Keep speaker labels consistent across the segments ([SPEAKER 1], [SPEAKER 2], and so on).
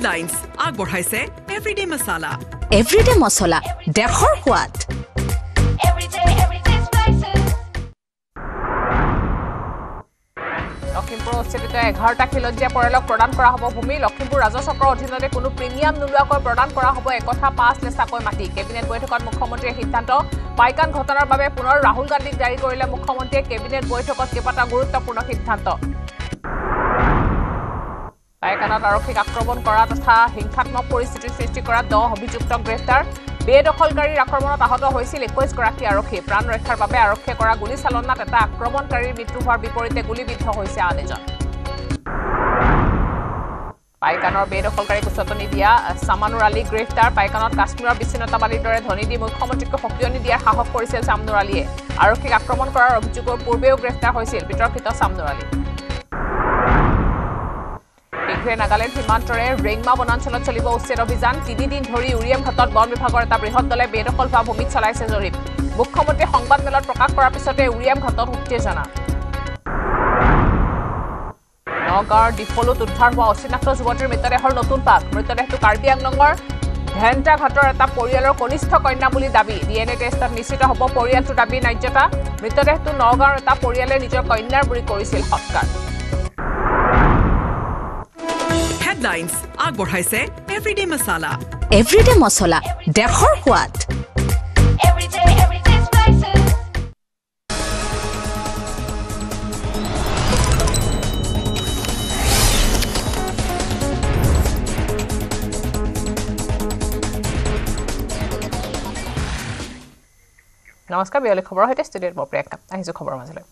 [SPEAKER 1] Headlines আগবঢ়াইছে Everyday Masala.
[SPEAKER 2] Everyday Masala দেশৰ সোৱাদ
[SPEAKER 3] লখিমপুৰ উচ্চেদিত 11টা খিলঞ্জীয়া পৰিয়ালক প্ৰদান কৰা হ'ব ভূমি লখিমপুৰ ৰাজচক্ৰৰ অধীনতে কোনো প্ৰিমিয়াম নোলোৱাকৈ প্ৰদান কৰা হ'ব একথা 5 লেছাকৈ মাটি কেবিনেট বৈঠকত মুখ্যমন্ত্ৰীৰ সিদ্ধান্ত পাইকান ঘটনাৰ বাবে পুনৰ ৰাহুল গান্ধীক জাৰি কৰিলে মুখ্যমন্ত্ৰীয়ে কেবিনেট বৈঠকত কেইবাটা গুৰুত্বপূৰ্ণ সিদ্ধান্ত পাইকানত আৰক্ষীক আক্ৰমণ কৰা তথা হিংসাত্মক পৰিস্থিতিৰ সৃষ্টি কৰা 10 অভিযুক্ত গ্ৰেপ্তাৰ বেদখলকাৰীৰ আক্ৰমণত আহত হৈছিল 21 গৰাকী আৰক্ষী প্ৰাণ ৰক্ষাৰ বাবে আৰক্ষীয়ে কৰা গুলীচালনাত এটা আক্ৰমণকাৰীৰ মৃত্যু হোৱাৰ বিপৰীতে গুলীবিদ্ধ হৈছে আন এজন পাইকানৰ বেদখলকাৰীক উচতনি দিয়া সামানুৰ আলী গ্ৰেপ্তাৰ পাইকানত কাশ্মীৰৰ বিচ্ছিন্নতাবাদীৰ দৰে ধনী দি মুখ্যমন্ত্ৰীক সক্ৰিয়নি দিয়াৰ সাহস কৰিছিল সামনুৰ আলীয়ে আৰক্ষীক আক্ৰমণ কৰাৰ অভিযোগৰ পূৰ্বেও গ্ৰেপ্তাৰ হৈছিল বিতৰ্কিত সামনুৰ আলী নাগালেণ্ড সীমান্তৰে ৰেংমা বনাঞ্চলত চলিব উচ্ছেদ অভিযান 3 দিন ধৰি উৰিয়াম ঘাটত বন বিভাগৰ এটা বৃহৎ দলে বেদখল হোৱা ভূমিত চলাইছে জৰীপ মুখ্যমন্ত্ৰী সংবাদমেলত প্ৰকাশ কৰাৰ পিছতে উৰিয়াম ঘাটত উত্তেজনা নগাঁৱৰ ডিফলত উদ্ধাৰ হোৱা অচিনাক্ত যুৱতীৰ মৃতদেহৰ নতুন পাক মৃতদেহটো কাৰ্বি আংলঙৰ ভেণ্টা ঘাটৰ এটা পৰিয়ালৰ কনিষ্ঠ কন্যা বুলি দাবী ডিএনএ টেষ্টত নিশ্চিত হ'ব পৰিয়ালটোৰ দাবী ন্যায্যতা মৃতদেহটো নগাঁৱৰ এটা পৰিয়ালে নিজৰ কন্যাৰ বুলি কৰিছিল সৎকাৰ
[SPEAKER 1] Headlines আগবঢ়াইছে Everyday Masala.
[SPEAKER 2] Everyday Masala দেশৰ সোৱাদ
[SPEAKER 3] নমস্কাৰ বিয়লি খবৰ হৈতে ষ্টুডিঅ'ত প্ৰিয়ংকা আহিছো খবৰ মাজলৈ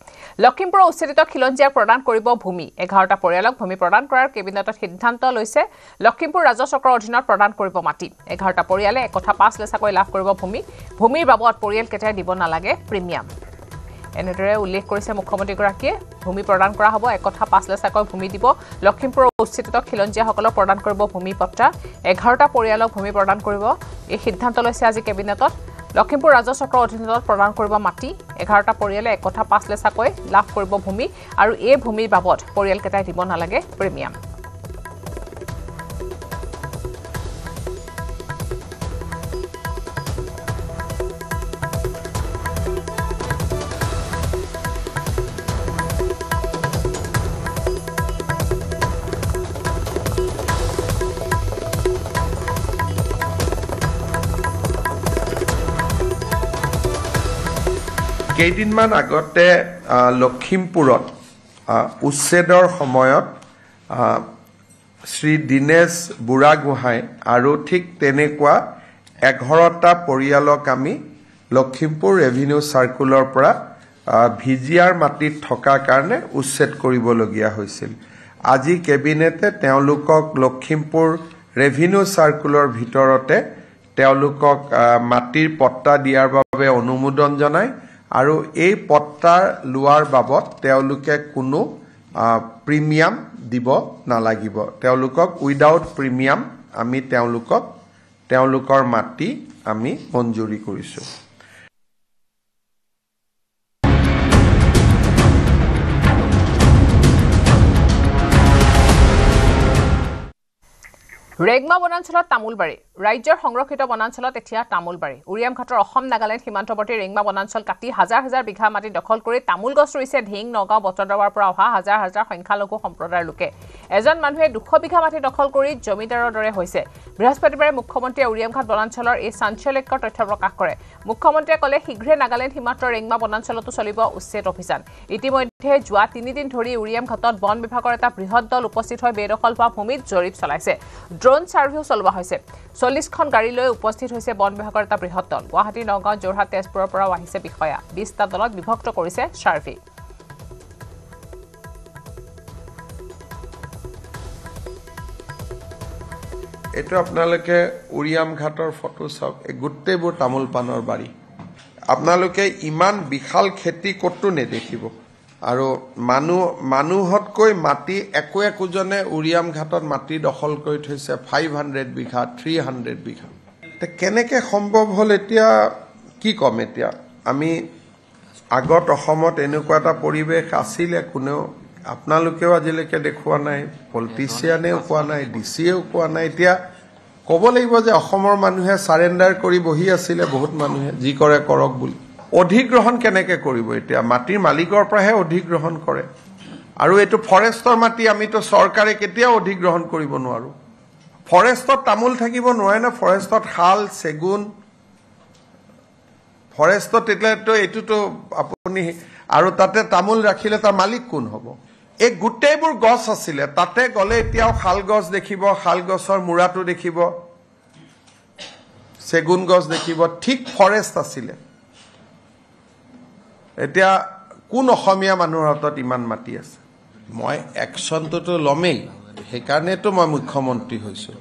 [SPEAKER 3] লখিমপুৰ উচ্চেদিত খিলঞ্জীয়া প্ৰদান কৰিব ভূমি 11টা পৰিয়ালক ভূমি প্ৰদান কৰাৰ কেবিনেটত সিদ্ধান্ত লৈছে লখিমপুৰ ৰাজচক্ৰৰ অধীনত প্ৰদান কৰিব মাটি 11টা পৰিয়ালে একথা 5 লেছাকৈ লাভ কৰিব ভূমিৰ বাবদ পৰিয়াল কেটাই দিব নালাগে প্ৰিমিয়াম এনেদৰে উল্লেখ কৰিছে মুখ্যমন্ত্ৰীগৰাকীয়ে ভূমি প্ৰদান কৰা হ'ব একথা 5 লেছাকৈ ভূমি দিব লখিমপুৰ উচ্চেদিত খিলঞ্জীয়াসকলক প্ৰদান কৰিব ভূমি পট্টা 11টা পৰিয়ালক ভূমি প্ৰদান কৰিব এই সিদ্ধান্ত লৈছে আজি কেবিনেটত লখিমপুৰ ৰাজচক্ৰৰ অধীনত প্ৰদান কৰিব মাটি 11টা পৰিয়ালে একথা 5 লেছাকৈ লাভ কৰিব ভূমি আৰু এই ভূমিৰ বাবদ পৰিয়াল কেটাই দিব নালাগে প্ৰিমিয়াম
[SPEAKER 4] কেইদিনমান আগতে লখিমপুৰত উচ্ছেদৰ সময়ত শ্ৰী দিনেশ বুঢ়াগোহাঁই আৰু ঠিক তেনেকুৱা 11টা পৰিয়ালক আমি লখিমপুৰ ৰেভিনিউ চাৰ্কুলৰ পৰা ভিজিআৰ মাটিত থকা কাৰণে উচ্ছেদ কৰিবলগীয়া হৈছিল আজি কেবিনেটে তেওঁলোকক লখিমপুৰ ৰেভিনিউ চাৰ্কুলৰ ভিতৰতে তেওঁলোকক মাটিৰ পট্টা দিয়াৰ বাবে অনুমোদন জনায় আৰু এই পট্টা লোৱাৰ বাবদ তেওঁলোকে কোনো প্ৰিমিয়াম দিব নালাগিব তেওঁলোকক উইদাউট প্ৰিমিয়াম আমি তেওঁলোকৰ মাটি আমি মঞ্জুৰি কৰিছো
[SPEAKER 3] ৰেগমা বনাঞ্চলত তামুলবাৰী ৰাজ্যৰ সংৰক্ষিত বনাঞ্চলত এতিয়া তামুলবাৰী উৰিয়াম ঘাটৰ অসম নাগালেণ্ড সীমান্তৱৰ্তী ৰেগমা বনাঞ্চল কাটি হাজাৰ হাজাৰ বিঘা মাটি দখল কৰি তামুল গছ ৰুইছে ঢিং নগাঁও বটদ্ৰৱাৰ পৰা অহা হাজাৰ হাজাৰ সংখ্যালঘু সম্প্ৰদায়ৰ লোকে এজন মানুহে 200 বিঘা মাটি দখল কৰি জমিদাৰৰ দৰে হৈছে বৃহস্পতিবাৰে মুখ্যমন্ত্ৰীয়ে উৰিয়াম ঘাট বনাঞ্চলৰ এই চাঞ্চল্যকৰ তথ্য প্ৰকাশ কৰে মুখ্যমন্ত্ৰীয়ে ক'লে শীঘ্ৰে নাগালেণ্ড সীমান্তৰ ৰেগমা বনাঞ্চলতো চলিব উচ্ছেদ অভিযান ইতিমধ্যে যোৱা 3 দিন ধৰি উৰিয়াম ঘাটত বন বিভাগৰ এটা বৃহৎ দল উপস্থিত হৈ বেদখল হোৱা ভূমিত জৰীপ চলাইছে ড্ৰোন সাৰ্ভেও চলোৱা হৈছে 40খন গাড়ী লৈ উপস্থিত হৈছে বন বিভাগৰ এটা বৃহৎ দল গুৱাহাটী নগাঁও যোৰহাট তেজপুৰৰ পৰাও আহিছে বিষয়া 20টা দলত বিভক্ত কৰিছে সাৰ্ভে
[SPEAKER 4] এটো আপোনালোকে উৰিয়াম ঘাটৰ ফটো চাওক গোটেইবোৰ তামোল পানৰ বাৰী আপোনালোকে ইমান বিশাল খেতি কতো নেদেখিব আৰু মানুহতকৈ মাটি একোজনে উৰিয়াম ঘাটত মাটি দখল কৰি থৈছে 500 বিঘা 300 বিঘা কেনেকে সম্ভৱ হল এতিয়া কি কম এতিয়া আমি আগত অসমত এনেকুৱা এটা পৰিবেশ আছিলে কোনেও আপোনালোকেও আজিলৈকে দেখুওৱা নাই, পলিটিচিয়ানেও কোৱা নাই, ডিচিয়েও কোৱা নাই। এতিয়া ক'ব লাগিব যে অসমৰ মানুহে চাৰেণ্ডাৰ কৰি বহি আছিলে, বহুত মানুহে যি কৰে কৰক বুলি। অধিগ্ৰহণ কেনেকৈ কৰিব? এতিয়া মাটিৰ মালিকৰ পৰাহে অধিগ্ৰহণ কৰে, আৰু এইটো ফৰেষ্টৰ মাটি আমিতো চৰকাৰে কেতিয়াও অধিগ্ৰহণ কৰিব নোৱাৰোঁ। ফৰেষ্টত তামোল থাকিব নোৱাৰে না, ফৰেষ্টত শাল চেগুন, ফৰেষ্টত তেতিয়াতো এইটোতো আপুনি, আৰু তাতে তামোল ৰাখিলে তাৰ মালিক কোন হ'ব? এই গোটেইবোৰ গছ আছিলে, তাতে গ'লে এতিয়াও শাল গছ দেখিব, শাল গছৰ মূৰাটো দেখিব, চেগুন গছ দেখিব, ঠিক ফৰেষ্ট আছিলে। এতিয়া কোন অসমীয়া মানুহৰ হাতত ইমান মাটি আছে? মই একশ্যনটোতো ল'মেই, সেইকাৰণেতো মই মুখ্যমন্ত্ৰী হৈছোঁ।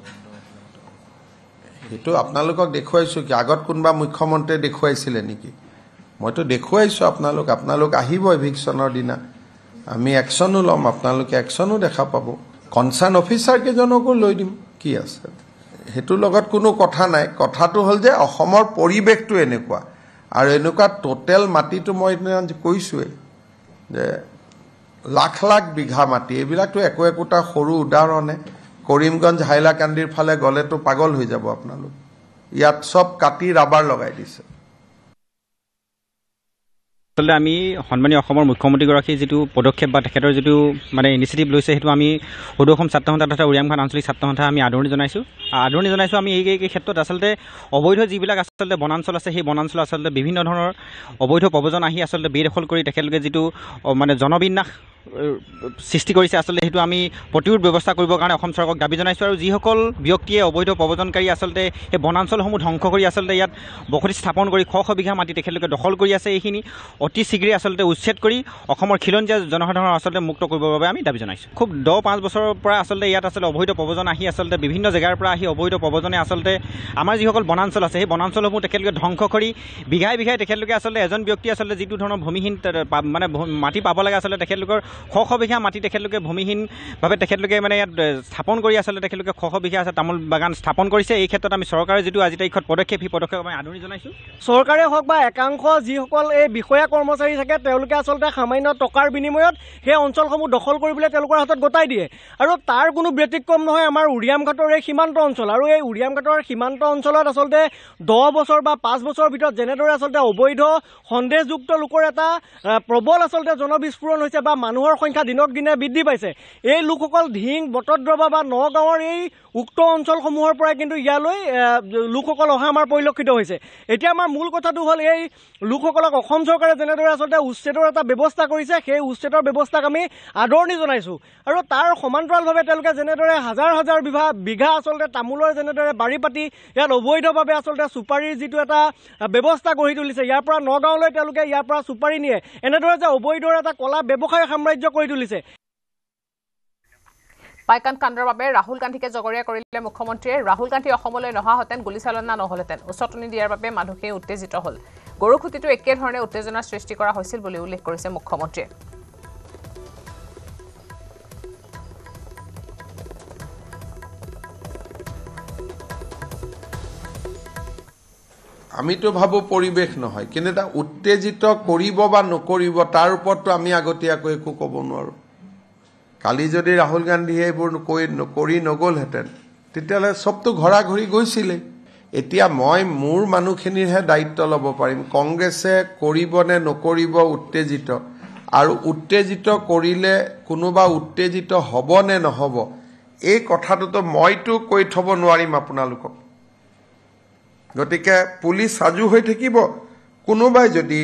[SPEAKER 4] সেইটো আপোনালোকক দেখুৱাইছোঁ কি? আগত কোনোবা মুখ্যমন্ত্ৰীয়ে দেখুৱাইছিলে নেকি? মইতো দেখুৱাইছোঁ আপোনালোক আহিব ইভিকশ্যনৰ দিনা, আমি একশ্যনো ল'ম, আপোনালোকে একশ্যনো দেখা পাব। কনচাৰ্ণ অফিচাৰ কেইজনকো লৈ দিম, কি আছে, সেইটোৰ লগত কোনো কথা নাই। কথাটো হ'ল যে অসমৰ পৰিৱেশটো এনেকুৱা, আৰু এনেকুৱা টোটেল মাটিটো মই কৈছোঁৱেই যে লাখ লাখ বিঘা মাটি, এইবিলাকতো একোটা সৰু উদাহৰণে। কৰিমগঞ্জ হাইলাকান্দিৰ ফালে গ'লেতো পাগল হৈ যাব আপোনালোক, ইয়াত চব কাটি ৰাবাৰ লগাই দিছে।
[SPEAKER 5] আচলতে আমি সন্মানীয় অসমৰ মুখ্যমন্ত্ৰীগৰাকীৰ যিটো পদক্ষেপ বা তেখেতৰ যিটো মানে ইনিচিয়েটিভ লৈছে, সেইটো আমি সদৌ অসম ছাত্ৰ সন্থা তথা উৰিয়ামঘাট আঞ্চলিক ছাত্ৰ সন্থা আমি আদৰণি জনাইছোঁ। আমি এই ক্ষেত্ৰত আচলতে অবৈধ যিবিলাক আচলতে বনাঞ্চল আছে, সেই বনাঞ্চল আচলতে বিভিন্ন ধৰণৰ অবৈধ প্ৰব্ৰজন আহি আচলতে বেদখল কৰি তেখেতলোকে যিটো মানে জনবিন্যাস সৃষ্টি কৰিছে, আচলতে সেইটো আমি প্ৰতিৰোধ ব্যৱস্থা কৰিবৰ কাৰণে অসম চৰকাৰক দাবী জনাইছোঁ। আৰু যিসকল ব্যক্তিয়ে অবৈধ প্ৰব্ৰজনকাৰী আচলতে সেই বনাঞ্চলসমূহ ধ্বংস কৰি আচলতে ইয়াত বসতি স্থাপন কৰি শ শ বিঘা মাটি তেখেতলোকে দখল কৰি আছে, এইখিনি অতি শীঘ্ৰে আচলতে উচ্ছেদ কৰি অসমৰ খিলঞ্জীয়া জনসাধাৰণৰ আচলতে মুক্ত কৰিবৰ বাবে আমি দাবী জনাইছোঁ। খুব 10-5 বছৰৰ পৰা আচলতে ইয়াত আচলতে অবৈধ প্ৰব্ৰজন আহি আচলতে বিভিন্ন জেগাৰ পৰা আহি অবৈধ প্ৰব্ৰজনে আচলতে আমাৰ যিসকল বনাঞ্চল আছে, সেই বনাঞ্চলসমূহ তেখেতলোকে ধ্বংস কৰি বিঘাই বিঘাই তেখেতলোকে আচলতে এজন ব্যক্তি আচলতে যিটো ধৰণৰ ভূমিহীন মানে মাটি পাব লাগে, আচলতে তেখেতলোকৰ শ শ বিঘা মাটি তেখেতলোকে ভূমিহীনভাৱে তেখেতলোকে মানে ইয়াত স্থাপন কৰি আচলতে তেখেতলোকে শ শ বিঘা আছে তামোল বাগান স্থাপন কৰিছে। এই ক্ষেত্ৰত আমি চৰকাৰে যিটো আজি তাৰিখত পদক্ষেপ, সেই পদক্ষেপ আমি আদৰণি জনাইছোঁ।
[SPEAKER 6] চৰকাৰে হওক বা একাংশ যিসকল এই বিষয়া কৰ্মচাৰী থাকে, তেওঁলোকে আচলতে সামান্য টকাৰ বিনিময়ত সেই অঞ্চলসমূহ দখল কৰিবলৈ তেওঁলোকৰ হাতত গতাই দিয়ে। আৰু তাৰ কোনো ব্যতিক্ৰম নহয় আমাৰ উৰিয়ামঘাটৰ এই সীমান্ত অঞ্চল। আৰু এই উৰিয়ামঘাটৰ সীমান্ত অঞ্চলত আচলতে 10 বছৰ বা 5 বছৰৰ ভিতৰত যেনেদৰে আচলতে অবৈধ সন্দেহযুক্ত লোকৰ এটা প্ৰবল আচলতে জনবিস্ফোৰণ হৈছে বা মানুহৰ সংখ্যা দিনক দিনে বৃদ্ধি পাইছে। এই লোকসকল ধিং, বটদ্ৰৱা বা নগাঁৱৰ এই উক্ত অঞ্চলসমূহৰ পৰাই কিন্তু ইয়ালৈ লোকসকল অহা আমাৰ পৰিলক্ষিত হৈছে। এতিয়া আমাৰ মূল কথাটো হ'ল, এই লোকসকলক অসম চৰকাৰে যেনেদৰে আচলতে উচ্ছেদৰ এটা ব্যৱস্থা কৰিছে, সেই উচ্ছেদৰ ব্যৱস্থাক আমি আদৰণি জনাইছোঁ। আৰু তাৰ সমান্তৰালভাৱে তেওঁলোকে যেনেদৰে হাজাৰ হাজাৰ বিঘা আচলতে তামোলৰ যেনেদৰে বাৰী পাতি ইয়াত অবৈধভাৱে আচলতে চুপাৰীৰ যিটো এটা ব্যৱস্থা গঢ়ি তুলিছে, ইয়াৰ পৰা নগাঁৱলৈ তেওঁলোকে ইয়াৰ পৰা চুপাৰী নিয়ে, এনেদৰে যে অবৈধৰ এটা কলা ব্যৱসায় সাম্ৰাজ্য কৰি তুলিছে।
[SPEAKER 3] পাইকান কাণ্ডৰ বাবে ৰাহুল গান্ধীকে জগৰীয়া কৰিলে মুখ্যমন্ত্ৰীয়ে। ৰাহুল গান্ধী অসমলৈ নহাহেঁতেন গুলীচালনা নহলহেঁতেন। উচতনি দিয়াৰ বাবে মানুহে উত্তেজিত হ'ল। গৰুখুটিটো একেধৰণে উত্তেজনাৰ সৃষ্টি কৰা হৈছিল বুলি উল্লেখ কৰিছে মুখ্যমন্ত্ৰীয়ে।
[SPEAKER 4] আমিতো ভাবোঁ পৰিৱেশ নহয়, কিন্তু এটা উত্তেজিত কৰিব বা নকৰিব তাৰ ওপৰততো আমি আগতীয়াকৈ একো ক'ব নোৱাৰোঁ। কালি যদি ৰাহুল গান্ধীয়ে এইবোৰ কৰি নগ'লহেঁতেন, তেতিয়াহ'লে চবতো ঘৰা ঘৰি গৈছিলেই। এতিয়া মই মোৰ মানুহখিনিৰহে দায়িত্ব ল'ব পাৰিম, কংগ্ৰেছে কৰিব নে নকৰিব উত্তেজিত, আৰু উত্তেজিত কৰিলে কোনোবা উত্তেজিত হ'ব নে নহ'ব, এই কথাটোতো মইতো কৈ থ'ব নোৱাৰিম আপোনালোকক। গতিকে পুলিচ সাজু হৈ থাকিব, কোনোবাই যদি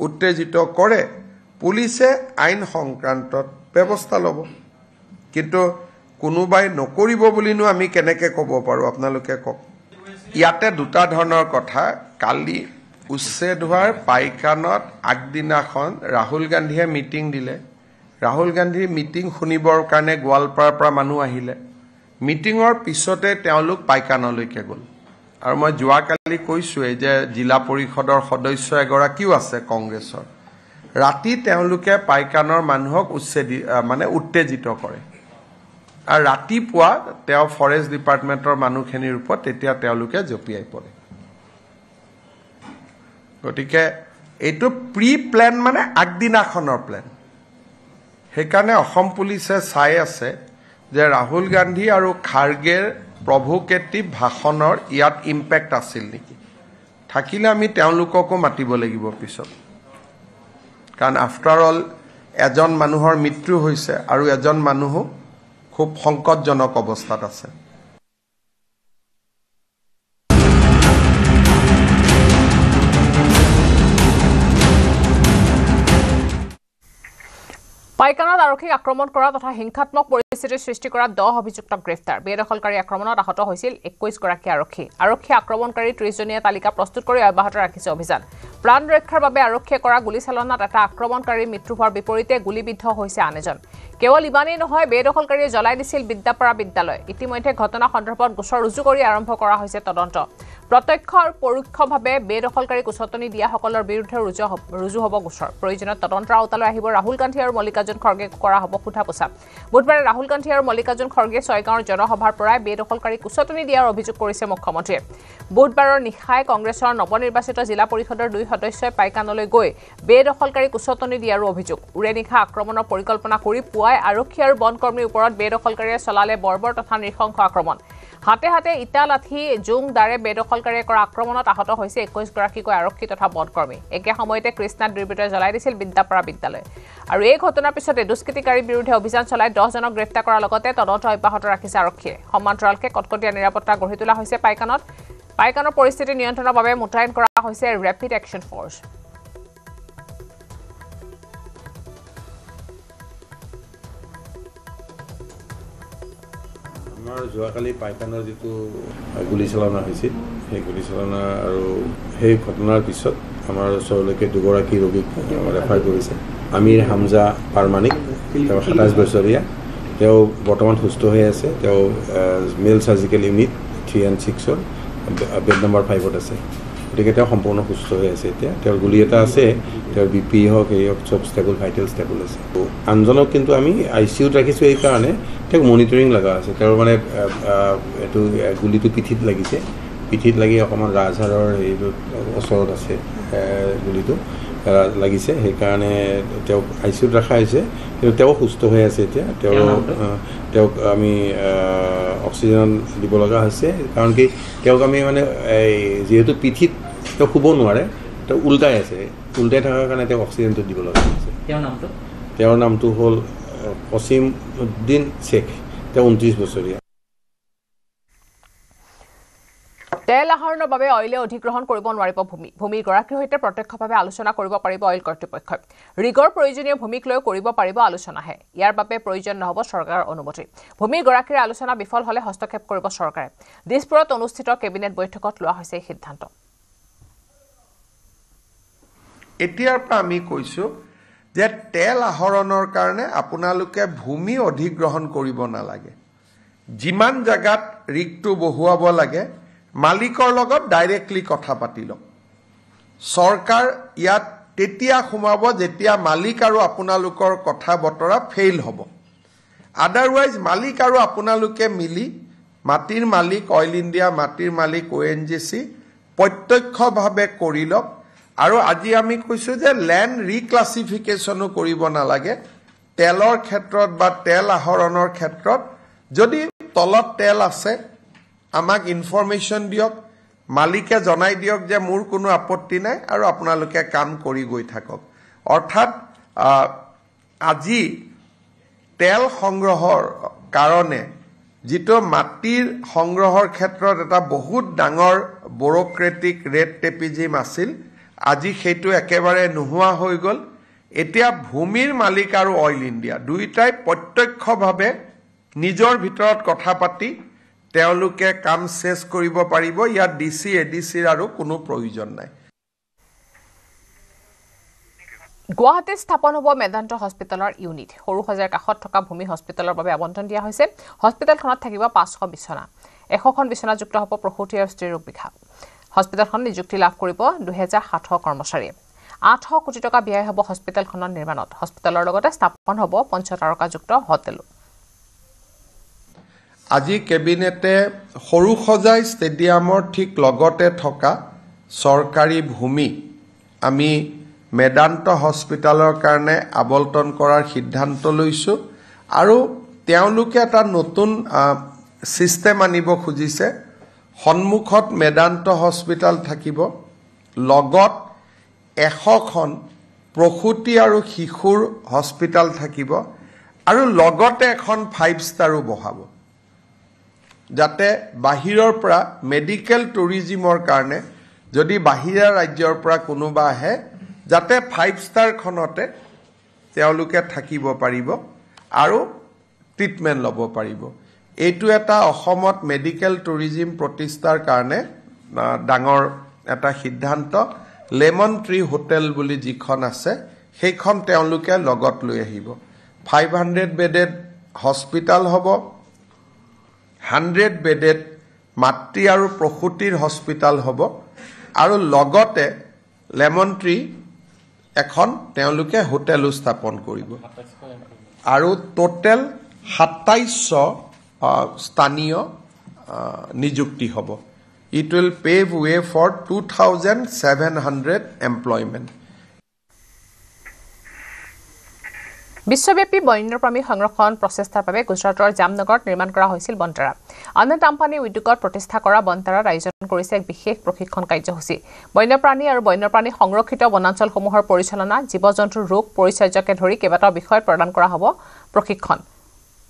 [SPEAKER 4] উত্তেজিত কৰে পুলিচে আইন সংক্ৰান্তত ব্যৱস্থা ল'ব। কিন্তু কোনোবাই নকৰিব বুলিনো আমি কেনেকৈ ক'ব পাৰোঁ, আপোনালোকে কওক। ইয়াতে দুটা ধৰণৰ কথা। কালি উচ্ছেদ হোৱাৰ পাইকানত আগদিনাখন ৰাহুল গান্ধীয়ে মিটিং দিলে। ৰাহুল গান্ধীৰ মিটিং শুনিবৰ কাৰণে গোৱালপাৰাৰ পৰা মানুহ আহিলে। মিটিঙৰ পিছতে তেওঁলোক পাইকানলৈকে গ'ল। আৰু মই যোৱাকালি কৈছোঁৱেই যে জিলা পৰিষদৰ সদস্য এগৰাকীও আছে কংগ্ৰেছৰ। ৰাতি তেওঁলোকে পাইকানৰ মানুহক উত্তেজিত কৰে, আৰু ৰাতিপুৱা তেওঁ ফৰেষ্ট ডিপাৰ্টমেণ্টৰ মানুহখিনিৰ ওপৰত তেতিয়া তেওঁলোকে জঁপিয়াই পৰে। গতিকে এইটো প্ৰি প্লেন, মানে আগদিনাখনৰ প্লেন। সেইকাৰণে অসম পুলিচে চাই আছে যে ৰাহুল গান্ধী আৰু খাৰ্গেৰ প্ৰভোকেটিভ ভাষণৰ ইয়াত ইম্পেক্ট আছিল নেকি থাকিলে আমি তেওঁলোককো মাতিব লাগিব পিছত কাৰণ আফটাৰ অল এজন মানুহৰ মৃত্যু হৈছে আৰু এজন মানুহো খুব সংকটজনক অৱস্থাত আছে
[SPEAKER 3] পাইকানাত আৰক্ষীক আক্ৰমণ কৰা তথা হিংসাত্মক পৰিস্থিতিৰ সৃষ্টি কৰা 10 অভিযুক্তক গ্ৰেফতাৰ বেদখলকাৰী আক্ৰমণত আহত হৈছিল 21 গৰাকী আৰক্ষী আক্ৰমণকাৰী 30 জনীয়া তালিকা প্ৰস্তুত কৰি অব্যাহত ৰাখিছে অভিযান প্ৰাণ ৰক্ষাৰ বাবে আৰক্ষীয়ে কৰা গুলীচালনাত এটা আক্ৰমণকাৰী মৃত্যু হোৱাৰ বিপৰীতে গুলীবিদ্ধ হৈছে আন এজন কেৱল ইমানেই নহয় বেদখলকাৰীয়ে জ্বলাই দিছিল বিদ্যাপাৰা বিদ্যালয় ইতিমধ্যে ঘটনা সন্দৰ্ভত গোচৰ ৰুজু কৰি আৰম্ভ কৰা হৈছে তদন্ত প্ৰত্যক্ষ আৰু পৰোক্ষভাৱে বেদখলকাৰীক উচতনি দিয়াসকলৰ বিৰুদ্ধে ৰুজু হ'ব গোচৰ প্ৰয়োজনত তদন্তৰ আওতালৈ আহিব ৰাহুল গান্ধী আৰু মল্লিকাৰ্জুন খৰ্গে কৰা হ'ব সোধা পোছা বুধবাৰে ৰাহুল গান্ধী আৰু মল্লিকাৰ্জুন খৰ্গে ছয়গাঁৱৰ জনসভাৰ পৰাই বেদখলকাৰীক উচতনি দিয়াৰ অভিযোগ কৰিছে মুখ্যমন্ত্ৰীয়ে বুধবাৰৰ নিশাই কংগ্ৰেছৰ নৱনিৰ্বাচিত জিলা পৰিষদৰ 2 সদস্যই পাইকানলৈ গৈ বেদখলকাৰীক উচতনি দিয়াৰ অভিযোগ উৰে নিশা আক্ৰমণৰ পৰিকল্পনা কৰি পুৱাই আৰক্ষী আৰু বনকৰ্মীৰ ওপৰত বেদখলকাৰীয়ে চলালে বৰ্বৰ তথা নৃশংস আক্ৰমণ হাতে হাতে ইটা লাঠি জুং দাৰে বেদখলকাৰীয়ে কৰা আক্ৰমণত আহত হৈছে 21 গৰাকীকৈ আৰক্ষী তথা বনকৰ্মী একে সময়তে কৃষ্ণাত দুৰ্বৃত্তই জ্বলাই দিছিল বিদ্যাপাৰা বিদ্যালয় আৰু এই ঘটনাৰ পিছতে দুষ্কৃতিকাৰীৰ বিৰুদ্ধে অভিযান চলাই 10 জনক গ্ৰেফতাৰ কৰাৰ লগতে তদন্ত অব্যাহত ৰাখিছে আৰক্ষীয়ে সমান্তৰালকে কটকটীয়া নিৰাপত্তা গঢ়ি তোলা হৈছে পাইকানৰ পৰিস্থিতি নিয়ন্ত্ৰণৰ বাবে মুতায়ন কৰা হৈছে ৰেপিড একশ্যন ফ'ৰ্চ
[SPEAKER 7] আমাৰ যোৱাকালি পাইকানৰ যিটো গুলীচালনা হৈছিল সেই গুলীচালনা আৰু সেই ঘটনাৰ পিছত আমাৰ ওচৰলৈকে দুগৰাকী ৰোগীক ৰেফাৰ কৰিছে আমিৰ হামজা পাৰমানিক তেওঁ 27 বছৰীয়া তেওঁ বৰ্তমান সুস্থ হৈ আছে তেওঁ মেল চাৰ্জিকেল ইউনিট 3 and 6ৰ বেড নম্বৰ 5ত আছে গতিকে তেওঁ সম্পূৰ্ণ সুস্থ হৈ আছে এতিয়া তেওঁৰ গুলি এটা আছে তেওঁৰ বিপি হওক এই চব ষ্টেবল ভাইটেল ষ্টেবল আছে আনজনক কিন্তু আমি আইচিইউত ৰাখিছোঁ এই কাৰণে তেওঁক মনিটৰিং লগা আছে তেওঁৰ মানে এইটো গুলিটো পিঠিত লাগিছে পিঠিত লাগি অকণমান ৰাজহাড়ৰ এইটো ওচৰত আছে গুলিটো লাগিছে সেইকাৰণে তেওঁক আইচিইউত ৰখা হৈছে কিন্তু তেওঁ সুস্থ হৈ আছে এতিয়া তেওঁক আমি অক্সিজেন দিব লগা হৈছে কাৰণ কি তেওঁক আমি মানে যিহেতু পিঠিত তেওঁ শুব নোৱাৰে তেওঁ উল্টাই থকাৰ কাৰণে তেওঁক অক্সিজেনটো দিব লগা হৈছে তেওঁৰ নামটো হ'ল কছিমউদ্দিন শ্বেখ তেওঁ 29 বছৰীয়া
[SPEAKER 3] তেল আহৰণৰ বাবে অইলে অধিগ্ৰহণ কৰিব নোৱাৰিব ভূমিৰ গৰাকীৰ সৈতে প্ৰত্যক্ষভাৱে আলোচনা কৰিব পাৰিব অইল কৰ্তৃপক্ষই ৰিগৰ প্ৰয়োজনীয় ভূমিক লৈ কৰিব পাৰিব আলোচনাহে ইয়াৰ বাবে প্ৰয়োজন নহ'ব চৰকাৰৰ অনুমতি ভূমিৰ গৰাকীৰ আলোচনা বিফল হ'লে হস্তক্ষেপ কৰিব চৰকাৰে দিছপুৰত অনুষ্ঠিত কেবিনেট বৈঠকত লোৱা হৈছে এই সিদ্ধান্ত
[SPEAKER 4] এতিয়াৰ পৰা আমি কৈছোঁ যে তেল আহৰণৰ কাৰণে আপোনালোকে ভূমি অধিগ্ৰহণ কৰিব নালাগে যিমান জাগাত ৰিগটো বহুৱাব লাগে মালিকৰ লগত ডাইৰেক্টলি কথা পাতি লওক চৰকাৰ ইয়াত তেতিয়া সোমাব যেতিয়া মালিক আৰু আপোনালোকৰ কথা বতৰা ফেইল হ'ব আদাৰৱাইজ মালিক আৰু আপোনালোকে মিলি মাটিৰ মালিক অইল ইণ্ডিয়া মাটিৰ মালিক ONGC প্ৰত্যক্ষভাৱে কৰি লওক আৰু আজি আমি কৈছোঁ যে লেণ্ড ৰিক্লাছিফিকেশ্যনো কৰিব নালাগে তেলৰ ক্ষেত্ৰত বা তেল আহৰণৰ ক্ষেত্ৰত যদি তলত তেল আছে আমাক ইনফৰমেশ্যন দিয়ক মালিকে জনাই দিয়ক যে মোৰ কোনো আপত্তি নাই আৰু আপোনালোকে কাম কৰি গৈ থাকক অৰ্থাৎ আজি তেল সংগ্ৰহৰ কাৰণে যিটো মাটিৰ সংগ্ৰহৰ ক্ষেত্ৰত এটা বহুত ডাঙৰ ব্যুৰক্ৰেটিক ৰেড টেপিজিম আছিল আজি সেইটো একেবাৰে নোহোৱা হৈ গ'ল এতিয়া ভূমিৰ মালিক আৰু অইল ইণ্ডিয়া দুইটাই প্ৰত্যক্ষভাৱে নিজৰ ভিতৰত কথা পাতি তেওঁলোকে কাম শেষ কৰিব পাৰিব ইয়াত DC ADCৰ আৰু কোনো প্ৰয়োজন নাই
[SPEAKER 3] গুৱাহাটীত স্থাপন হ'ব মেদান্ত হস্পিটেলৰ ইউনিট সৰুসজাইৰ কাষত থকা ভূমি হস্পিটেলৰ বাবে আবণ্টন দিয়া হৈছে হস্পিটেলখনত থাকিব 500 বিছনা 100খন বিছনাযুক্ত হ'ব প্ৰসূতি আৰু স্ত্ৰীৰোগ বিভাগ হস্পিটেলখন নিযুক্তি লাভ কৰিব 2700 কৰ্মচাৰীয়ে 800 কোটি টকা ব্যয় হ'ব হস্পিটেলখনৰ নিৰ্মাণত হস্পিটেলৰ লগতে স্থাপন হ'ব পঞ্চতাৰকাযুক্ত হোটেলো
[SPEAKER 4] আজি কেবিনেটে সৰুসজাই ষ্টেডিয়ামৰ ঠিক লগতে থকা চৰকাৰী ভূমি আমি মেদান্ত হস্পিটালৰ কাৰণে আবলটন কৰাৰ সিদ্ধান্ত লৈছোঁ আৰু তেওঁলোকে এটা নতুন সিস্টেম আনিব খুজিছে সন্মুখত মেদান্ত হস্পিটাল থাকিব লগত 100খন প্ৰসূতি আৰু শিশুৰ হস্পিটাল থাকিব আৰু লগতে এখন 5 ষ্টাৰো বহাব যাতে বাহিৰৰ পৰা মেডিকেল টুৰিজিমৰ কাৰণে যদি বাহিৰা ৰাজ্যৰ পৰা কোনোবা আহে যাতে 5 ষ্টাৰ খনতে তেওঁলোকে থাকিব পাৰিব আৰু ট্ৰিটমেন্ট ল'ব পাৰিব এইটো এটা অসমত মেডিকেল টুৰিজিম প্ৰতিষ্ঠাৰ কাৰণে ডাঙৰ এটা সিদ্ধান্ত লেমন ট্ৰি হোটেল বুলি যিখন আছে সেইখন তেওঁলোকে লগত লৈ আহিব 500 বেডেড হস্পিটাল হ'ব 100 বেডেড মাতৃ আৰু প্ৰসূতিৰ হস্পিটাল হ'ব আৰু লগতে লেমন ট্ৰি এখন তেওঁলোকে হোটেল স্থাপন কৰিব আৰু টোটেল 2700 স্থানীয় নিযুক্তি হ'ব It will pave way for 2,700 employment.
[SPEAKER 3] বিশ্বব্যাপী বন্যপ্ৰাণী সংৰক্ষণ প্ৰচেষ্টাৰ বাবে গুজৰাটৰ জামনগৰত নিৰ্মাণ কৰা হৈছিল বনতাৰা আনন্দ আম্পানী উদ্যোগত প্ৰতিষ্ঠা কৰা বনতাৰাৰ আয়োজন কৰিছে এক বিশেষ প্ৰশিক্ষণ কাৰ্যসূচী বন্যপ্ৰাণী আৰু বন্যপ্ৰাণী সংৰক্ষিত বনাঞ্চলসমূহৰ পৰিচালনা জীৱ-জন্তুৰ ৰোগ পৰিচৰ্যাকে ধৰি কেইবাটাও বিষয়ত প্ৰদান কৰা হ'ব প্ৰশিক্ষণ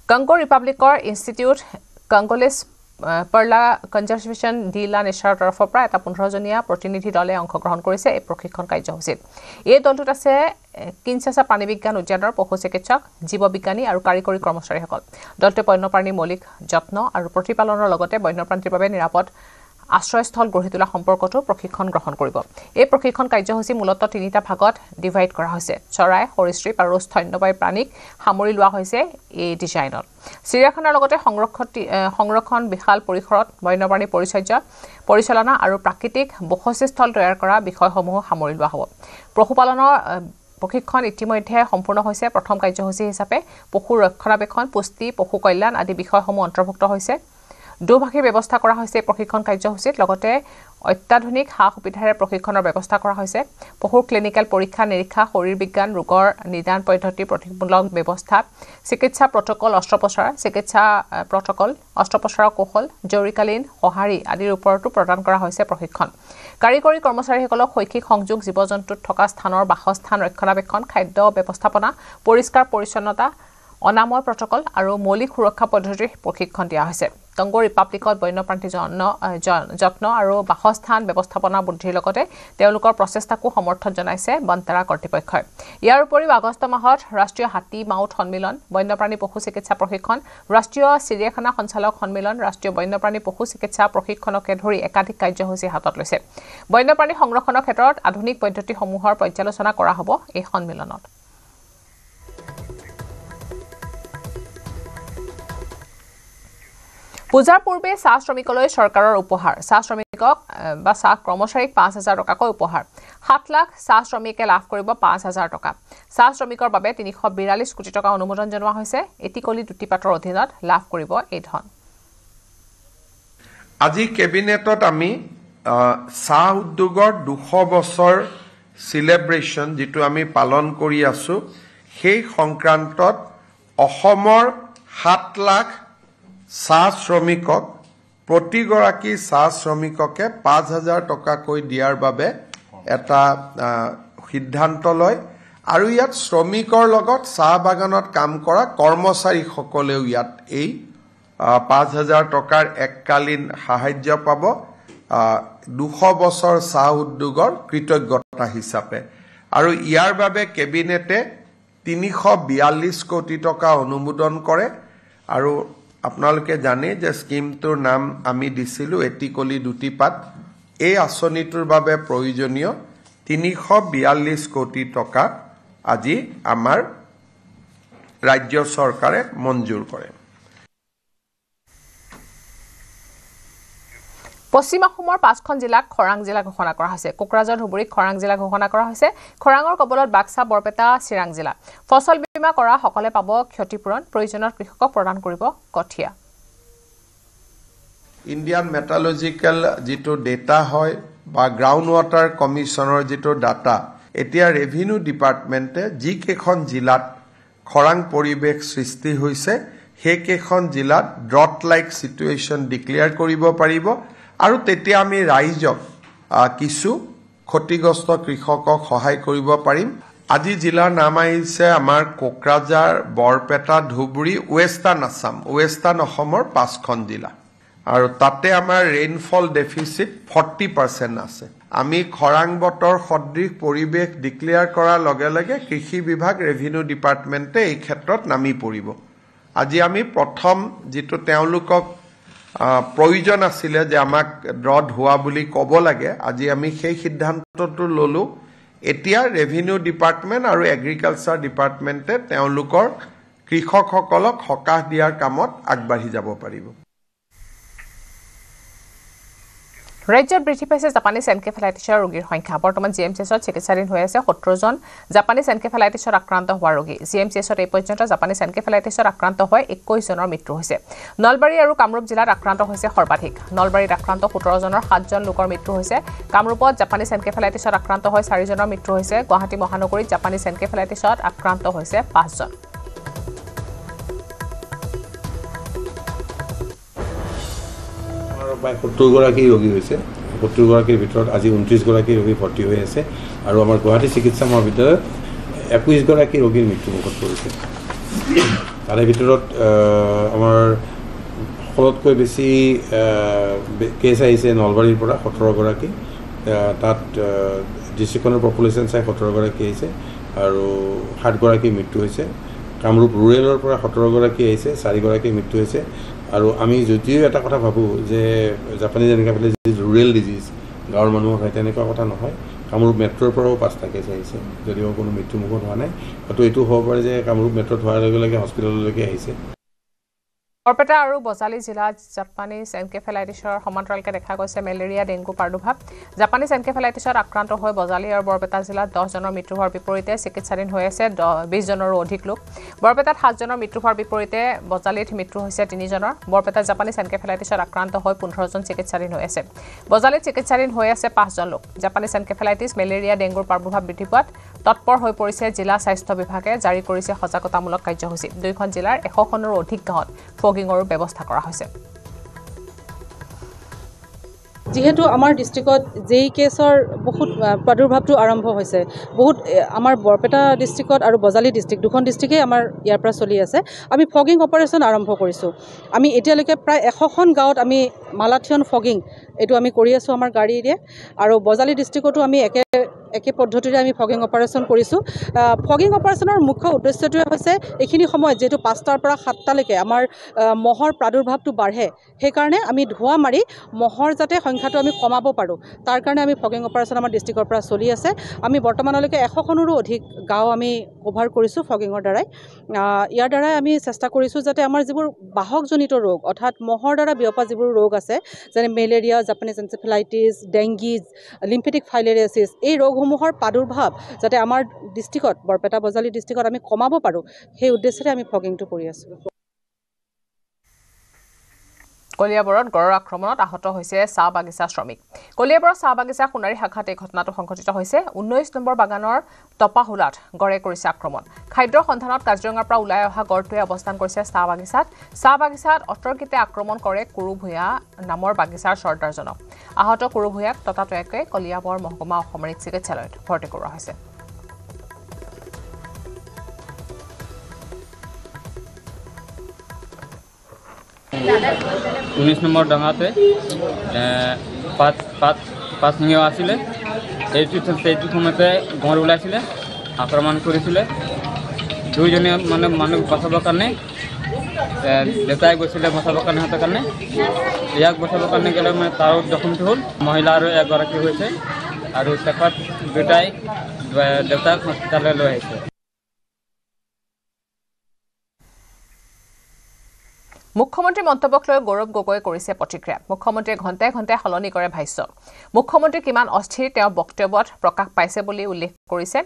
[SPEAKER 3] কংগো ৰিপাব্লিকৰ institute Congolais pour la conservation de la নেচাৰৰ তৰফৰ পৰা এটা 15জনীয়া প্ৰতিনিধি দলে অংশগ্ৰহণ কৰিছে এই প্ৰশিক্ষণ কাৰ্যসূচীত এই দলটোত আছে কিনচাছা প্ৰাণী বিজ্ঞান উদ্যানৰ পশু চিকিৎসক জীৱবিজ্ঞানী আৰু কাৰিকৰী কৰ্মচাৰীসকল দলটোৱে বন্যপ্ৰাণীৰ মৌলিক যত্ন আৰু প্ৰতিপালনৰ লগতে বন্যপ্ৰাণীৰ বাবে নিৰাপদ আশ্ৰয়স্থল গঢ়ি তোলা সম্পৰ্কতো প্ৰশিক্ষণ গ্ৰহণ কৰিব এই প্ৰশিক্ষণ কাৰ্যসূচী মূলতঃ তিনিটা ভাগত ডিভাইড কৰা হৈছে চৰাই সৰীসৃপ আৰু স্তন্যপায়ী প্ৰাণীক সামৰি লোৱা হৈছে এই ডিজাইনত চিৰিয়াখানাৰ লগতে সংৰক্ষণ বিশাল পৰিসৰত বন্যপ্ৰাণী পৰিচালনা আৰু প্ৰাকৃতিক বসতিস্থল তৈয়াৰ কৰা বিষয়সমূহ সামৰি লোৱা হ'ব পশুপালনৰ প্ৰশিক্ষণ ইতিমধ্যে সম্পূৰ্ণ হৈছে প্ৰথম কাৰ্যসূচী হিচাপে পশু ৰক্ষণাবেক্ষণ পুষ্টি পশু কল্যাণ আদি বিষয়সমূহ অন্তৰ্ভুক্ত হৈছে দুভাষী ব্যৱস্থা কৰা হৈছে প্ৰশিক্ষণ কাৰ্যসূচীত লগতে অত্যাধুনিক সা-সুবিধাৰে প্ৰশিক্ষণৰ ব্যৱস্থা কৰা হৈছে পশুৰ ক্লিনিকেল পৰীক্ষা নিৰীক্ষা শৰীৰ বিজ্ঞান ৰোগৰ নিদান পদ্ধতি প্ৰতিমূলক ব্যৱস্থা চিকিৎসা প্ৰটকল অস্ত্ৰোপচাৰৰ কৌশল জৰুৰীকালীন সঁহাৰি আদিৰ ওপৰতো প্ৰদান কৰা হৈছে প্ৰশিক্ষণ কাৰিকৰী কৰ্মচাৰীসকলক শৈক্ষিক সংযোগ জীৱ-জন্তুত থকা স্থানৰ বাসস্থান ৰক্ষণাবেক্ষণ খাদ্য ব্যৱস্থাপনা পৰিষ্কাৰ পৰিচ্ছন্নতা অনাময় প্ৰটকল আৰু মৌলিক সুৰক্ষা পদ্ধতিৰ প্ৰশিক্ষণ দিয়া হৈছে কংগো ৰিপাব্লিকত বন্যপ্ৰাণী যত্ন আৰু বাসস্থান ব্যৱস্থাপনা বৃদ্ধিৰ লগতে তেওঁলোকৰ প্ৰচেষ্টাকো সমৰ্থন জনাইছে বনতাৰা কৰ্তৃপক্ষই ইয়াৰ উপৰিও আগষ্ট মাহত ৰাষ্ট্ৰীয় হাতী মাউত সন্মিলন বন্যপ্ৰাণী পশু চিকিৎসা প্ৰশিক্ষণ ৰাষ্ট্ৰীয় চিৰিয়াখানা সঞ্চালক সন্মিলন ৰাষ্ট্ৰীয় বন্যপ্ৰাণী পশু চিকিৎসা প্ৰশিক্ষণকে ধৰি একাধিক কাৰ্যসূচী হাতত লৈছে বন্যপ্ৰাণী সংৰক্ষণৰ ক্ষেত্ৰত আধুনিক পদ্ধতিসমূহৰ পৰ্যালোচনা কৰা হ'ব এই সন্মিলনত পূজাৰ পূৰ্বে চাহ শ্ৰমিকলৈ চৰকাৰৰ উপহাৰ চাহ শ্ৰমিকক বা চাহ কৰ্মচাৰীক 5,000 টকাকৈ উপহাৰ 7 লাখ চাহ শ্ৰমিকে লাভ কৰিব 5,000 টকা চাহ শ্ৰমিকৰ বাবে 342 কোটি টকা অনুমোদন জনোৱা হৈছে এটিকলি দুটিপাতৰ অধীনত লাভ কৰিব এই ধন
[SPEAKER 4] আজি কেবিনেটত আমি চাহ উদ্যোগৰ 200 বছৰ সেলিব্ৰেশন যেটো আমি পালন কৰি আছো সেই সংক্ৰান্তত অসমৰ 7 লাখ চাহ শ্ৰমিকক প্ৰতিগৰাকী চাহ শ্ৰমিককে 5,000 টকাকৈ দিয়াৰ বাবে এটা সিদ্ধান্ত লয় আৰু ইয়াত শ্ৰমিকৰ লগত চাহ বাগানত কাম কৰা কৰ্মচাৰীসকলেও ইয়াত এই 5,000 টকাৰ এককালীন সাহায্য পাব 200 বছৰ চাহ উদ্যোগৰ কৃতজ্ঞতা হিচাপে আৰু ইয়াৰ বাবে কেবিনেটে 342 কোটি টকা অনুমোদন কৰে আৰু আপোনালোকে জানে যে স্কিমটোৰ নাম আমি দিছিলো এটিকলি দুটিপাত এই আঁচনিটোৰ বাবে প্ৰয়োজনীয় 342 কোটি টকা আজি আমাৰ ৰাজ্য চৰকাৰে মঞ্জুৰ কৰে
[SPEAKER 3] পশ্চিম অসমৰ 5খন জিলাক খৰাং জিলা ঘোষণা কৰা হৈছে কোকৰাঝাৰ ধুবুৰীক খৰাং জিলা ঘোষণা কৰা হৈছে খৰাঙৰ কবলত বাক্সা বৰপেটা চিৰাং জিলা ফসল বীমা কৰা সকলে পাব ক্ষতিপূৰণ প্ৰয়োজনত কৃষকক প্ৰদান কৰিব কঠিয়া
[SPEAKER 4] ইণ্ডিয়ান মেটালজিক্যাল যেটো ডেটা হয় বা গ্ৰাউণ্ড ৱাটাৰ কমিছনৰ যেটো ডাটা এতিয়া ৰেভিনিউ ডিপাৰ্টমেণ্টে যিকেইখন জিলাত খৰাং পৰিৱেশ সৃষ্টি হৈছে সেইকেইখন জিলাত ড্ৰট লাইক চিটুৱেশ্যন ডিক্লেয়াৰ কৰিব পাৰিব আৰু তেতিয়া আমি ৰাইজক কিছু ক্ষতিগ্ৰস্ত কৃষকক সহায় কৰিব পাৰিম। আজি জিলাৰ নাম আহিছে আমাৰ কোকৰাঝাৰ, বৰপেটা, ধুবুৰী, ৱেষ্টাৰ্ণ অসমৰ 5খন জিলা আৰু তাতে আমাৰ ৰেইনফল ডেফিচিট 40% আছে। আমি খৰাং বতৰ সদৃশ পৰিৱেশ ডিক্লেয়াৰ কৰাৰ লগে লগে কৃষি বিভাগ, ৰেভিনিউ ডিপাৰ্টমেণ্টে এই ক্ষেত্ৰত নামি পৰিব। আজি আমি প্ৰথম যিটো তেওঁলোকক প্ৰয়োজন আছিলে যে আমাক ড্ৰট হোৱা বুলি ক'ব লাগে, আজি আমি সেই সিদ্ধান্তটো ল'লোঁ। এতিয়া ৰেভিনিউ ডিপাৰ্টমেণ্ট আৰু এগ্ৰিকালচাৰ ডিপাৰ্টমেণ্টে তেওঁলোকৰ কৃষকসকলক সকাহ দিয়াৰ কামত আগবাঢ়ি যাব পাৰিব।
[SPEAKER 3] ৰাজ্যত বৃদ্ধি পাইছে জাপানীজ এনকেফেলাইটিছৰ ৰোগীৰ সংখ্যা। বৰ্তমান জিএমচিএছত চিকিৎসাধীন হৈ আছে 17জন জাপানীজ এনকেফেলাইটিছত আক্ৰান্ত হোৱা ৰোগী। জিএমচিএছত এই পৰ্যন্ত জাপানীজ এনকেফেলাইটিছত আক্ৰান্ত হৈ 21 জনৰ মৃত্যু হৈছে। নলবাৰী আৰু কামৰূপ জিলাত আক্ৰান্ত হৈছে সৰ্বাধিক। নলবাৰীত আক্ৰান্ত 17 জনৰ 7জন লোকৰ মৃত্যু হৈছে। কামৰূপত জাপানীজ এনকেফেলাইটিছত আক্ৰান্ত হৈ 4 জনৰ মৃত্যু হৈছে। গুৱাহাটী মহানগৰীত জাপানীজ এনকেফেলাইটিছত আক্ৰান্ত হৈছে 5 জন।
[SPEAKER 7] প্ৰায় 70গৰাকী ৰোগী হৈছে। 70গৰাকীৰ ভিতৰত আজি 29গৰাকী ৰোগী ভৰ্তি হৈ আছে আৰু আমাৰ গুৱাহাটী চিকিৎসা মহাবিদ্যালয়ত 21গৰাকী ৰোগীৰ মৃত্যুমুখত পৰিছে। তাৰে ভিতৰত আমাৰ সকলোতকৈ বেছি কেছ আহিছে নলবাৰীৰ পৰা 17গৰাকী। তাত ডিষ্ট্ৰিক্টখনৰ পপুলেশ্যন চাই 17গৰাকী আহিছে আৰু 7গৰাকী মৃত্যু হৈছে। কামৰূপ ৰুৰেলৰ পৰা 17গৰাকী আহিছে, 4গৰাকী মৃত্যু হৈছে। আৰু আমি যদিও এটা কথা ভাবোঁ যে জাপানীজ এনকেফেলাইটিছ ৰুৰেল ডিজিজ, গাঁৱৰ মানুহৰ হয়, তেনেকুৱা কথা নহয়। কামৰূপ মেট্ৰ'ৰ পৰাও 5টা কেছ আহিছে, যদিও কোনো মৃত্যুমুখত হোৱা নাই। হয়তো এইটো হ'ব পাৰে যে কামৰূপ মেট্ৰ'ত হোৱাৰ লগে লগে হস্পিটেললৈকে আহিছে।
[SPEAKER 3] বৰপেটা আৰু বজালী জিলাত জাপানীজ এনকেফেলাইটিছৰ সমান্তৰালকৈ দেখা গৈছে মেলেৰিয়া, ডেংগু প্ৰাদুৰ্ভাৱ। জাপানীজ এনকেফেলাইটিছত আক্ৰান্ত হৈ বজালী আৰু বৰপেটা জিলাত 10 জনৰ মৃত্যু হোৱাৰ বিপৰীতে চিকিৎসাধীন হৈ আছে 20 জনৰো অধিক লোক। বৰপেটাত 7 জনৰ মৃত্যু হোৱাৰ বিপৰীতে বজালীত মৃত্যু হৈছে 3 জনৰ। বৰপেটাত জাপানীজ এনকেফেলাইটিছত আক্ৰান্ত হৈ 15 জন চিকিৎসাধীন হৈ আছে। বজালীত চিকিৎসাধীন হৈ আছে 5 জন লোক। জাপানীজ এনকেফেলাইটিছ, মেলেৰিয়া, ডেংগুৰ প্ৰাদুৰ্ভাৱ বৃদ্ধি পোৱাত তৎপৰ হৈ পৰিছে জিলা স্বাস্থ্য বিভাগে। জাৰি কৰিছে সজাগতামূলক কাৰ্যসূচী। 2খন জিলাৰ 100খনৰো অধিক গাঁৱত ফগিঙৰ ব্যৱস্থা কৰা হৈছে।
[SPEAKER 8] যেহেতু আমাৰ ডিষ্ট্ৰিক্টত যেই কেছৰ বহুত প্ৰাদুৰ্ভাৱটো আৰম্ভ হৈছে, বহুত আমাৰ বৰপেটা ডিষ্ট্ৰিক্টত আৰু বজালী ডিষ্ট্ৰিক্ট 2খন ডিষ্ট্ৰিক্টেই আমাৰ ইয়াৰ পৰা চলি আছে। আমি ফগিং অপাৰেশ্যন আৰম্ভ কৰিছোঁ। আমি এতিয়ালৈকে প্ৰায় 100খন গাঁৱত আমি মালাথিয়ন ফগিং এইটো আমি কৰি আছোঁ আমাৰ গাড়ীৰে। আৰু বজালী ডিষ্ট্ৰিক্টতো আমি একে পদ্ধতিৰে আমি ফগিং অপাৰেশ্যন কৰিছোঁ। ফগিং অপাৰেশ্যনৰ মুখ্য উদ্দেশ্যটোৱে হৈছে এইখিনি সময়ত যিহেতু 5টাৰ পৰা 7টালৈকে আমাৰ মহৰ প্ৰাদুৰ্ভাৱটো বাঢ়ে, সেইকাৰণে আমি ধোঁৱা মাৰি মহৰ যাতে সংখ্যাটো আমি কমাব পাৰোঁ, তাৰ কাৰণে আমি ফগিং অপাৰেশ্যন আমাৰ ডিষ্ট্ৰিক্টৰ পৰা চলি আছে। আমি বৰ্তমানলৈকে 100খনৰো অধিক গাঁও আমি কভাৰ কৰিছোঁ ফগিঙৰ দ্বাৰাই। ইয়াৰ দ্বাৰাই আমি চেষ্টা কৰিছোঁ যাতে আমাৰ যিবোৰ বাহকজনিত ৰোগ, অৰ্থাৎ মহৰ দ্বাৰা বিয়পা যিবোৰ ৰোগ আছে, যেনে মেলেৰিয়া, জাপানীজ এনকেফেলাইটিছ, ডেংগিজ, লিম্ফেটিক ফাইলেৰিয়াছিছ, এই ৰোগসমূহৰ প্ৰাদুৰ্ভাৱ যাতে আমাৰ ডিষ্ট্ৰিক্টত, বৰপেটা বজালী ডিষ্ট্ৰিক্টত আমি কমাব পাৰোঁ, সেই উদ্দেশ্যেৰে আমি ফগিংটো কৰি আছোঁ।
[SPEAKER 3] কলিয়াবৰত গড়ৰ আক্ৰমণত আহত হৈছে চাহ বাগিচা শ্ৰমিক। কলিয়াবৰৰ চাহ বাগিচা সোণাৰী শাখাত এই ঘটনাটো সংঘটিত হৈছে। 19 নম্বৰ বাগানৰ টপাহোলাত গড়ে কৰিছে আক্ৰমণ। খাদ্যৰ সন্ধানত কাজিৰঙাৰ পৰা ওলাই অহা গড়টোৱে অৱস্থান কৰিছে চাহ বাগিচাত। চাহ বাগিচাত অতৰ্কিতে আক্ৰমণ কৰে কুৰু ভূঞা নামৰ বাগিচাৰ চৰ্দাৰজনক। আহত কুৰু ভূঞাক ততাতৈয়াকৈ কলিয়াবৰ মহকুমা অসামৰিক চিকিৎসালয়ত ভৰ্তি কৰোৱা হৈছে।
[SPEAKER 9] উনিশ নম্বৰ ডাঙাতে পাঁচ শিঙিও আছিলে। সেইটো সময়তে গড় ওলাইছিলে, আক্ৰমণ কৰিছিলে। দুইজনে মানে মানুহ বচাবৰ কাৰণে দেউতাই গৈছিলে বচাবৰ কাৰণে, সিহঁতৰ কাৰণে ইয়াক বচাবৰ কাৰণে গ'লে মানে তাৰো জখমটো হ'ল। মহিলা আৰু এগৰাকী হৈছে আৰু তেখেত দুটাই দেউতাক হস্পিটাললৈ লৈ আহিছে।
[SPEAKER 3] মুখ্যমন্ত্ৰীৰ মন্তব্যক লৈ গৌৰৱ গগৈ কৰিছে প্ৰতিক্ৰিয়া মুখ্যমন্ত্ৰীয়ে ঘণ্টাই ঘণ্টাই সলনি কৰে ভাষ্য মুখ্যমন্ত্ৰী কিমান অস্থিৰ তেওঁৰ বক্তব্যত প্ৰকাশ পাইছে বুলি উল্লেখ কৰিছে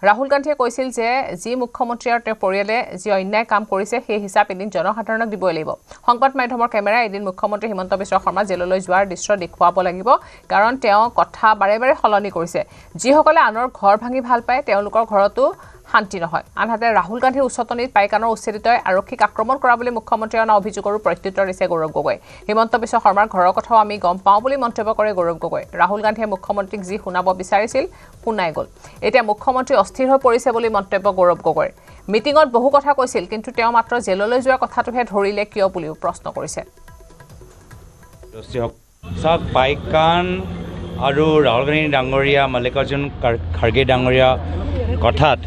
[SPEAKER 3] ৰাহুল গান্ধীয়ে কৈছিল যে যি মুখ্যমন্ত্ৰী আৰু তেওঁৰ পৰিয়ালে যি অন্যায় কাম কৰিছে সেই হিচাপ এদিন জনসাধাৰণক দিবই লাগিব সংবাদ মাধ্যমৰ কেমেৰা এদিন মুখ্যমন্ত্ৰী হিমন্ত বিশ্ব শৰ্মা জেললৈ যোৱাৰ দৃশ্য দেখুৱাব লাগিব কাৰণ তেওঁ কথা বাৰে বাৰে সলনি কৰিছে যিসকলে আনৰ ঘৰ ভাঙি ভাল পায় তেওঁলোকৰ ঘৰতো শান্তি নহয় আনহাতে ৰাহুল গান্ধীৰ উচ্চতনিত পাইকানৰ উচ্ছেদিতই আৰক্ষীক আক্ৰমণ কৰা বুলি মুখ্যমন্ত্ৰীয়ে অনা অভিযোগৰো প্ৰত্যুত্তৰ দিছে গৌৰৱ গগৈ হিমন্ত বিশ্ব শৰ্মাৰ ঘৰৰ কথাও আমি গম পাওঁ বুলি মন্তব্য কৰে গৌৰৱ গগৈ ৰাহুল গান্ধীয়ে মুখ্যমন্ত্ৰীক যি শুনাব বিচাৰিছিল শুনাই গ'ল এতিয়া মুখ্যমন্ত্ৰী অস্থিৰ হৈ পৰিছে বুলি মন্তব্য গৌৰৱ গগৈৰ মিটিঙত বহু কথা কৈছিল কিন্তু তেওঁ মাত্ৰ জেললৈ যোৱা কথাটোহে ধৰিলে কিয় বুলিও প্ৰশ্ন কৰিছে
[SPEAKER 10] পাইকান আৰু ৰাহুল গান্ধী ডাঙৰীয়া মল্লিকাৰ্জুন খাৰ্গে ডাঙৰীয়া কথাত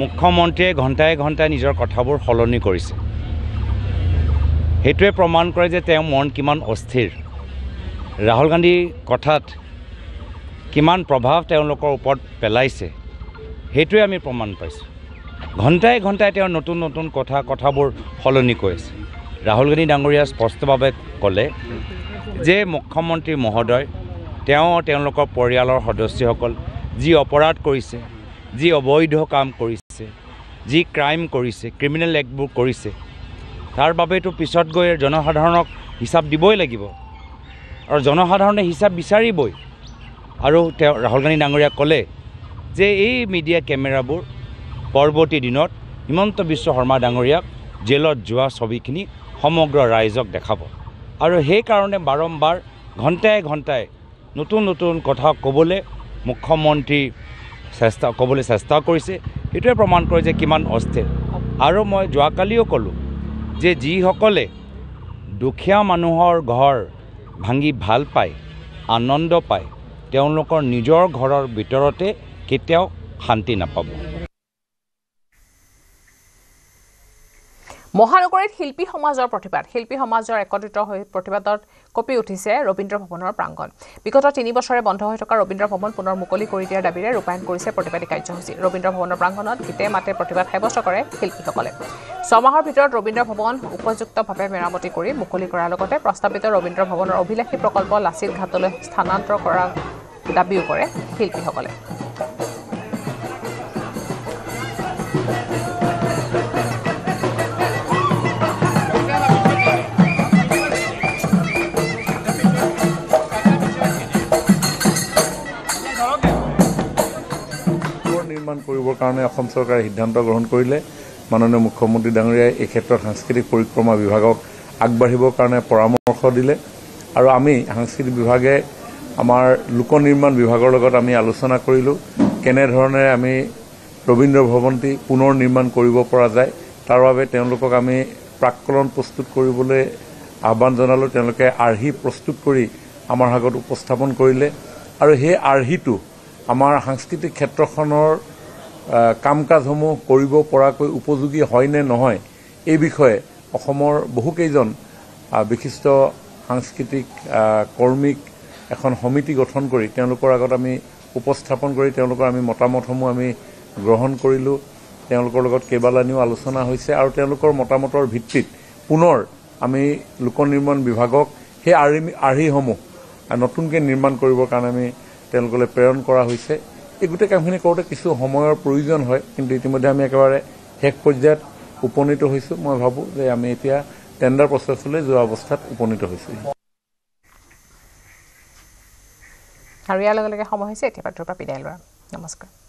[SPEAKER 10] মুখ্যমন্ত্ৰীয়ে ঘণ্টাই ঘণ্টাই নিজৰ কথাবোৰ সলনি কৰিছে সেইটোৱে প্ৰমাণ কৰে যে তেওঁ মন কিমান অস্থিৰ ৰাহুল গান্ধীৰ কথাত কিমান প্ৰভাৱ তেওঁলোকৰ ওপৰত পেলাইছে সেইটোৱে আমি প্ৰমাণ পাইছোঁ ঘণ্টাই ঘণ্টাই তেওঁ নতুন নতুন কথাবোৰ সলনি কৰিছে ৰাহুল গান্ধী ডাঙৰীয়া স্পষ্টভাৱে ক'লে যে মুখ্যমন্ত্ৰী মহোদয় তেওঁলোকৰ পৰিয়ালৰ সদস্যসকল যি অপৰাধ কৰিছে যি অবৈধ কাম কৰিছে যি ক্ৰাইম কৰিছে ক্ৰিমিনেল এক্টবোৰ কৰিছে তাৰ বাবেতো পিছত গৈ জনসাধাৰণক হিচাপ দিবই লাগিব আৰু জনসাধাৰণে হিচাপ বিচাৰিবই আৰু তেওঁ ৰাহুল গান্ধী ডাঙৰীয়া ক'লে যে এই মিডিয়া কেমেৰাবোৰ পৰৱৰ্তী দিনত হিমন্ত বিশ্ব শৰ্মা ডাঙৰীয়াক জেলত যোৱা ছবিখিনি সমগ্ৰ ৰাইজক দেখাব আৰু সেইকাৰণে বাৰম্বাৰ ঘণ্টাই ঘণ্টাই নতুন নতুন কথা ক'বলৈ মুখ্যমন্ত্ৰী ক'বলৈ চেষ্টা কৰিছে এইটোৱে প্ৰমাণ কৰে যে কিমান অস্থিৰ আৰু মই যোৱাকালিও ক'লোঁ যে যিসকলে দুখীয়া মানুহৰ ঘৰ ভাঙি ভাল পায় আনন্দ পায় তেওঁলোকৰ নিজৰ ঘৰৰ ভিতৰতে কেতিয়াও শান্তি নাপাব
[SPEAKER 3] মহানগৰীত শিল্পী সমাজৰ প্ৰতিবাদ শিল্পী সমাজৰ একত্ৰিত হৈ প্ৰতিবাদত কঁপি উঠিছে ৰবীন্দ্ৰ ভৱনৰ প্ৰাংগণ বিগত 3 বছৰে বন্ধ হৈ থকা ৰবীন্দ্ৰ ভৱন পুনৰ মুকলি কৰি দিয়াৰ দাবীৰে ৰূপায়ণ কৰিছে প্ৰতিবাদী কাৰ্যসূচী ৰবীন্দ্ৰ ভৱনৰ প্ৰাংগণত গীতে মাতে প্ৰতিবাদ সাব্যস্ত কৰে শিল্পীসকলে 6 মাহৰ ভিতৰত ৰবীন্দ্ৰ ভৱন উপযুক্তভাৱে মেৰামতি কৰি মুকলি কৰাৰ লগতে প্ৰস্তাৱিত ৰবীন্দ্ৰ ভৱনৰ অভিলাষী প্ৰকল্প লাচিত ঘাটলৈ স্থানান্তৰ কৰাৰ দাবীও কৰে শিল্পীসকলে
[SPEAKER 7] নিৰ্মাণ কৰিবৰ কাৰণে অসম চৰকাৰে সিদ্ধান্ত গ্ৰহণ কৰিলে মাননীয় মুখ্যমন্ত্ৰী ডাঙৰীয়াই এই ক্ষেত্ৰত সাংস্কৃতিক পৰিক্ৰমা বিভাগক আগবাঢ়িবৰ কাৰণে পৰামৰ্শ দিলে আৰু আমি সাংস্কৃতিক বিভাগে আমাৰ লোক নিৰ্মাণ বিভাগৰ লগত আমি আলোচনা কৰিলোঁ কেনেধৰণে আমি ৰবীন্দ্ৰ ভৱনটি পুনৰ নিৰ্মাণ কৰিব পৰা যায় তাৰ বাবে তেওঁলোকক আমি প্ৰাক্কলন প্ৰস্তুত কৰিবলৈ আহ্বান জনালোঁ তেওঁলোকে আৰ্হি প্ৰস্তুত কৰি আমাৰ আগত উপস্থাপন কৰিলে আৰু সেই আৰ্হিটো আমাৰ সাংস্কৃতিক ক্ষেত্ৰখনৰ কাম কাজসমূহ কৰিব পৰাকৈ উপযোগী হয় নে নহয় এই বিষয়ে অসমৰ বহুকেইজন বিশিষ্ট সাংস্কৃতিক কৰ্মীক এখন সমিতি গঠন কৰি তেওঁলোকৰ আগত আমি উপস্থাপন কৰি তেওঁলোকৰ আমি মতামতসমূহ আমি গ্ৰহণ কৰিলোঁ তেওঁলোকৰ লগত কেইবালানিও আলোচনা হৈছে আৰু তেওঁলোকৰ মতামতৰ ভিত্তিত পুনৰ আমি লোক নিৰ্মাণ বিভাগক সেই আৰ্হিসমূহ নতুনকৈ নিৰ্মাণ কৰিবৰ কাৰণে আমি তেওঁলোকলৈ প্ৰেৰণ কৰা হৈছে এই গোটেই কামখিনি কৰোঁতে কিছু সময়ৰ প্ৰয়োজন হয় কিন্তু ইতিমধ্যে আমি একেবাৰে শেষ পৰ্যায়ত উপনীত হৈছোঁ মই ভাবোঁ যে আমি এতিয়া টেণ্ডাৰ প্ৰচেছলৈ যোৱা অৱস্থাত উপনীত হৈছোঁ
[SPEAKER 3] আৰু ইয়াৰ লগে লগে সময় হৈছে এতিয়া পাত্ৰৰ পৰা বিদায় লোৱাৰ নমস্কাৰ